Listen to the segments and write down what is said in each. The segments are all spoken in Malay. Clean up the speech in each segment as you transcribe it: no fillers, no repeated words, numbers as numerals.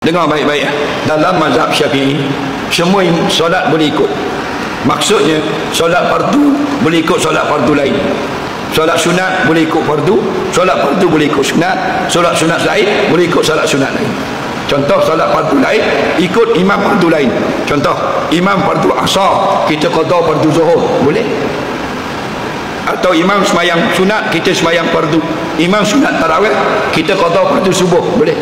Dengar baik-baik. Dalam mazhab Syafi'i, semua solat boleh ikut. Maksudnya solat fardu boleh ikut solat fardu lain. Solat sunat boleh ikut fardu, solat fardu boleh ikut sunat, solat sunat lain boleh ikut solat sunat lain. Contoh solat fardu lain ikut imam fardu lain. Contoh imam fardu asar, kita qada fardu zuhur, boleh. Atau imam semayang sunat, kita semayang fardu. Imam sunat tarawih, kita qada fardu subuh, boleh.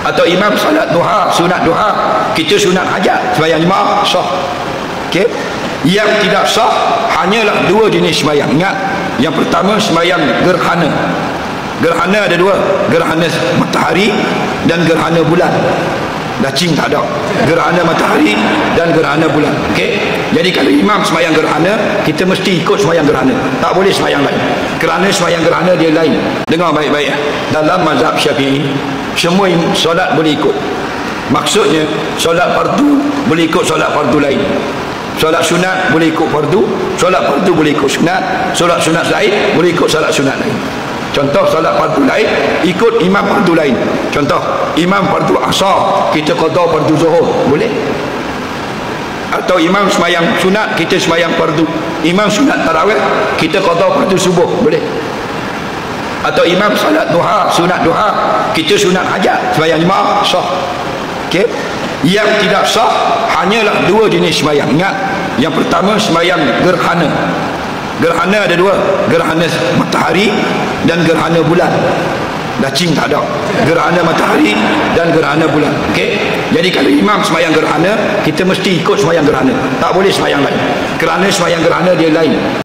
Atau imam salat duha, sunat duha, kita sunat hajat, semayang jemaah, sah. Okey. Yang tidak sah hanyalah dua jenis semayang. Ingat, yang pertama semayang gerhana. Gerhana ada dua, gerhana matahari dan gerhana bulan. Dacing tak ada. Gerhana matahari dan gerhana bulan. Okey. Jadi kalau imam semayang gerhana, kita mesti ikut semayang gerhana. Tak boleh semayang lain. Kerana semayang gerhana dia lain. Dengar baik-baik. Dalam mazhab Syafi'i, semua solat boleh ikut. Maksudnya solat fardu boleh ikut solat fardu lain. Solat sunat boleh ikut fardu, solat fardu boleh ikut sunat, solat sunat lain boleh ikut solat sunat lain. Contoh solat fardu lain ikut imam fardu lain. Contoh imam fardu asar, kita qada fardu zuhur, boleh. Atau imam semayang sunat, kita semayang fardu. Imam sunat tarawih, kita qada fardu subuh, boleh. Atau imam salat duha, sunat duha, kita sunat hajat, semayang jemaah, sah. Okey. Yang tidak sah hanyalah dua jenis semayang. Ingat, yang pertama semayang gerhana. Gerhana ada dua, gerhana matahari dan gerhana bulan. Dacing tak ada. Gerhana matahari dan gerhana bulan. Okey. Jadi kalau imam semayang gerhana, kita mesti ikut semayang gerhana. Tak boleh semayang lain. Kerana semayang gerhana dia lain.